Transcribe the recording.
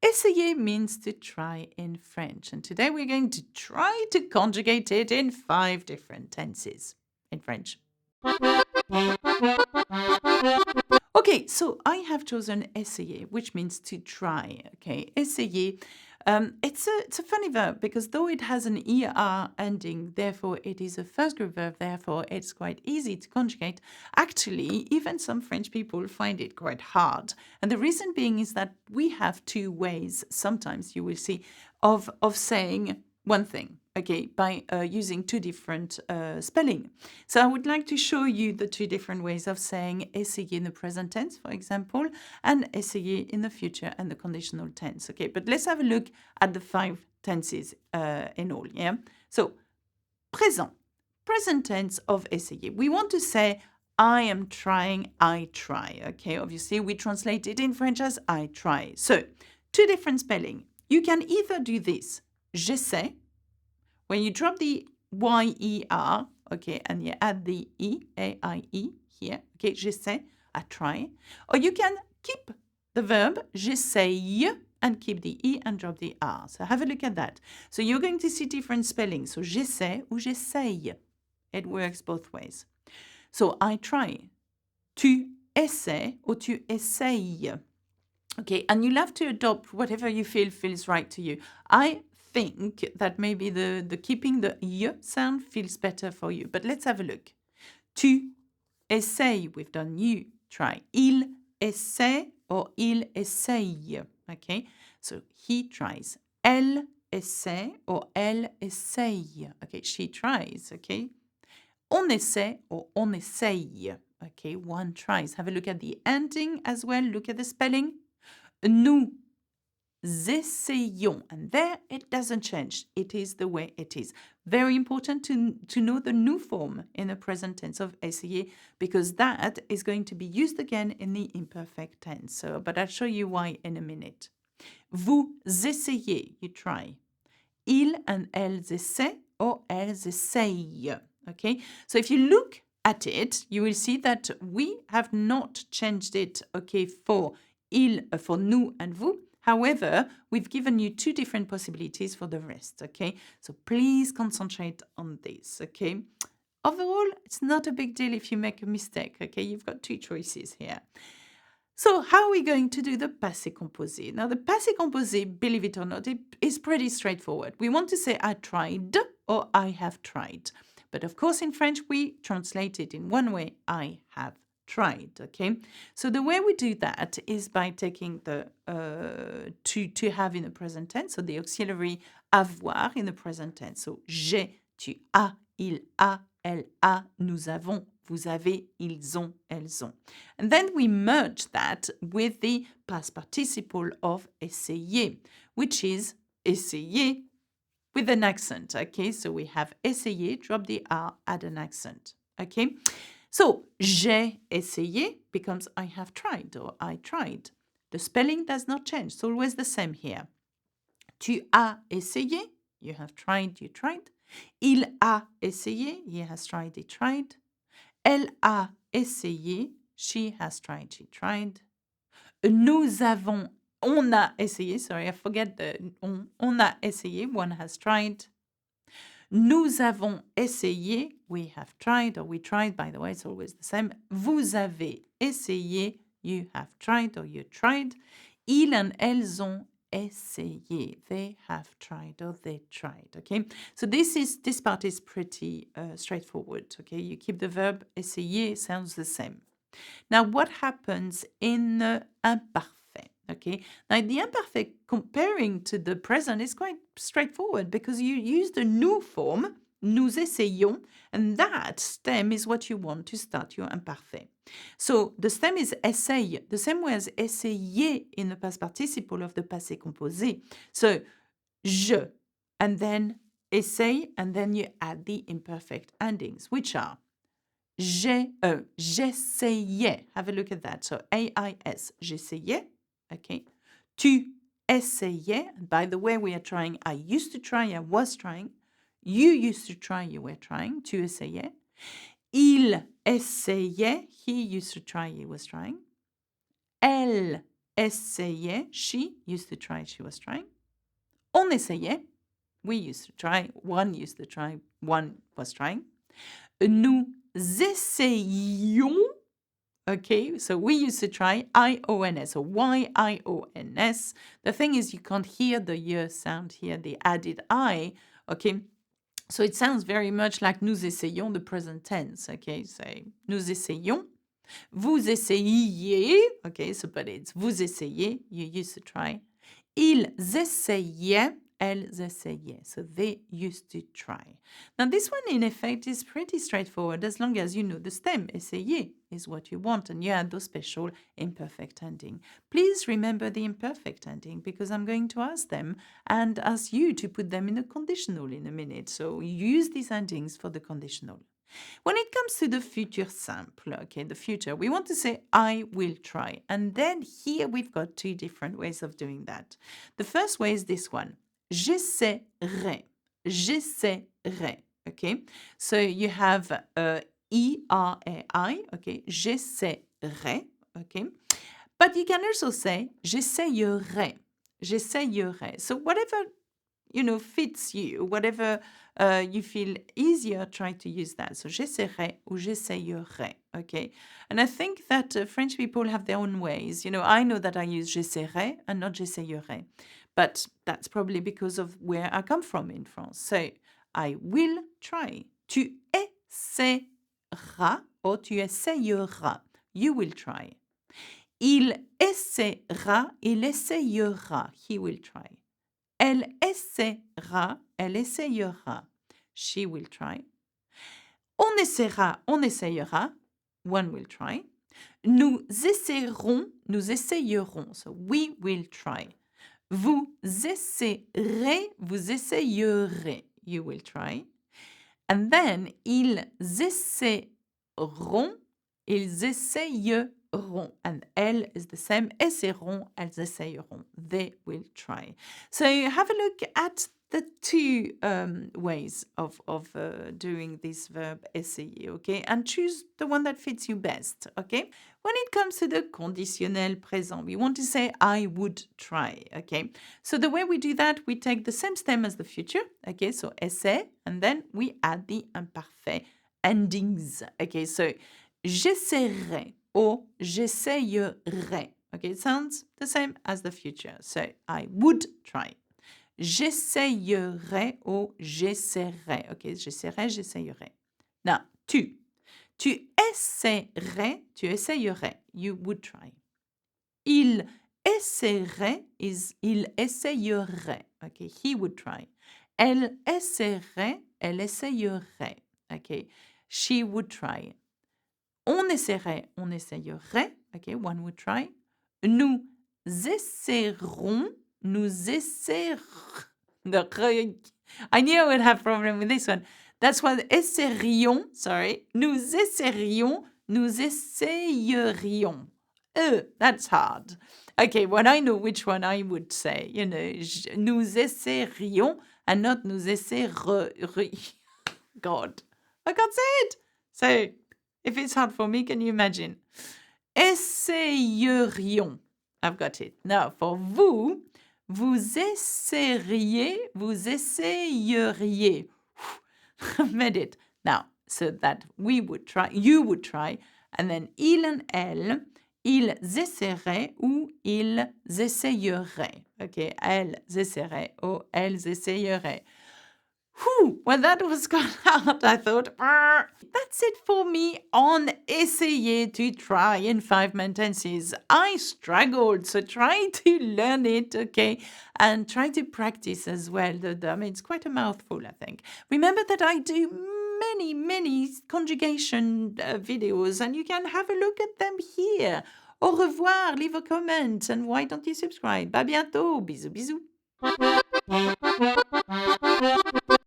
Essayer means to try in French. And today we're going to try to conjugate it in 5 different tenses in French. Okay, so I have chosen essayer, which means to try. Okay, essayer. It's a funny verb because though it has an er ending, therefore it is a first group verb, therefore it's quite easy to conjugate. Actually, even some French people find it quite hard. And the reason being is that we have 2 ways, sometimes you will see, of saying one thing, okay, by using 2 different spelling. So I would like to show you the 2 different ways of saying essayer in the present tense, for example, and essayer in the future and the conditional tense, okay? But let's have a look at the 5 tenses in all, yeah? So, present tense of essayer. We want to say, I am trying, I try, okay? Obviously, we translate it in French as I try. So, 2 different spelling. You can either do this, j'essaie. When you drop the Y-E-R, okay, and you add the E, A-I-E here, okay, j'essaie, I try. Or you can keep the verb, j'essaye, and keep the E and drop the R. So have a look at that. So you're going to see different spellings. So j'essaie ou j'essaye. It works both ways. So I try. Tu essaies or tu essayes. Okay, and you'll have to adopt whatever you feel feels right to you. I think that maybe the keeping the y sound feels better for you. But let's have a look. Tu essayes, we've done you, try. Il essaie or il essaye. Okay, so he tries. Elle essaie or elle essaye. Okay, she tries. Okay, on essaie or on essaye. Okay, one tries. Have a look at the ending as well. Look at the spelling. Nous essayons. And there it doesn't change. It is the way it is. Very important to know the nous form in the present tense of essayer because that is going to be used again in the imperfect tense. So, but I'll show you why in a minute. Vous essayez, you try. Ils and elles essaient or elles essayent. Okay, so if you look at it, you will see that we have not changed it, okay, for for nous and vous. However, we've given you 2 different possibilities for the rest, okay? So please concentrate on this, okay? Overall, it's not a big deal if you make a mistake, okay? You've got 2 choices here. So how are we going to do the passé composé? Now, the passé composé, believe it or not, it is pretty straightforward. We want to say I tried or I have tried. But of course, in French, we translate it in one way, I have tried, okay? So the way we do that is by taking the to have in the present tense, so the auxiliary avoir in the present tense. So j'ai, tu as, il a, elle a, nous avons, vous avez, ils ont, elles ont. And then we merge that with the past participle of essayer, which is essayer with an accent, okay? So we have essayer, drop the R, add an accent, okay? So, j'ai essayé becomes I have tried or I tried. The spelling does not change. It's always the same here. Tu as essayé, you have tried, you tried. Il a essayé, he has tried, he tried. Elle a essayé, she has tried, she tried. Nous avons, on a essayé, sorry, I forget the on a essayé, one has tried. Nous avons essayé, we have tried, or we tried, by the way, it's always the same. Vous avez essayé, you have tried, or you tried. Ils and elles ont essayé, they have tried, or they tried, okay? So this part is pretty straightforward, okay? You keep the verb essayer, sounds the same. Now, what happens in imparfait? Okay, now the imperfect comparing to the present is quite straightforward because you use the nous form, nous essayons, and that stem is what you want to start your imparfait. So the stem is essaye, the same way as essayer in the past participle of the passé composé. So je, and then essaye, and then you add the imperfect endings, which are j'essayais. Have a look at that. So A-I-S, j'essayais. Okay. Tu essayais. And by the way, we are trying. I used to try. I was trying. You used to try. You were trying. Tu essayais. Il essayait. He used to try. He was trying. Elle essayait. She used to try. She was trying. On essayait. We used to try. One used to try. One was trying. Nous essayions. Okay, so we used to try I-O-N-S, or Y-I-O-N-S. The thing is, you can't hear the y sound here, the added I, okay? So it sounds very much like nous essayons, the present tense, okay? So nous essayons. Vous essayiez, okay, so but it's vous essayez, you used to try. Ils essayaient, elles essayaient. So they used to try. Now this one in effect is pretty straightforward as long as you know the stem. Essayer is what you want and you add those special imperfect ending. Please remember the imperfect ending because I'm going to ask them and ask you to put them in a conditional in a minute. So use these endings for the conditional. When it comes to the future simple, okay, the future, we want to say I will try. And then here we've got two different ways of doing that. The first way is this one. J'essaierai. J'essaierai. Okay. So you have I-R-A-I. Okay. J'essaierai. Okay. But you can also say j'essayerai. J'essayerai. So whatever fits you, whatever you feel easier, try to use that. So j'essaierai ou j'essayerai, okay? And I think that French people have their own ways. I know that I use j'essaierai and not j'essayerai, but that's probably because of where I come from in France. So I will try. Tu essaieras or tu essayeras. You will try. Il essaiera, il essayera. He will try. Elle essaiera, elle essayera. She will try. On essaiera, on essayera. One will try. Nous essayerons, nous essayerons. So we will try. Vous essayerez, vous essayerez. You will try. And then, ils essaieront, ils essayeront. And elles is the same. Essaieront, elles essayeront. They will try. So have a look at the two ways of doing this verb essayer, okay? And choose the one that fits you best, okay? When it comes to the conditionnel présent, we want to say I would try, okay? So the way we do that, we take the same stem as the future, okay? So essaie, and then we add the imparfait endings, okay? So j'essaierai or j'essayerai, okay? It sounds the same as the future. So I would try. J'essayerai ou j'essaierai. Okay, j'essaierai, j'essayerai. Now, tu. Tu essaierais, tu essayerais. You would try. Il essaierait is il essayerait. Okay, he would try. Elle essaierait, elle essayerait. Okay, she would try. On essaierait, on essayerait. Okay, one would try. Nous essaierons, nous essaierons. I knew I would have problem with this one. That's why essayerions, sorry. Nous essayerions, nous essayerions. That's hard. Okay, well, I know which one I would say. Nous essayerions and not nous essayerions. God, I can't say it. So, if it's hard for me, can you imagine? Essayerions. I've got it. Now, for vous, vous essayeriez, vous essayeriez. Made it. Now, so that we would try, you would try, and then il and elle, ils essaieraient ou ils essayeraient. Okay, elles essaieraient or elles essayeraient. Whew, well, that was kind of hard, I thought. That's it for me on essayer to try in 5-man tenses. I struggled, so try to learn it, okay? And try to practice as well. It's quite a mouthful, I think. Remember that I do many conjugation videos, and you can have a look at them here. Au revoir, leave a comment, and why don't you subscribe? À bientôt, bisous.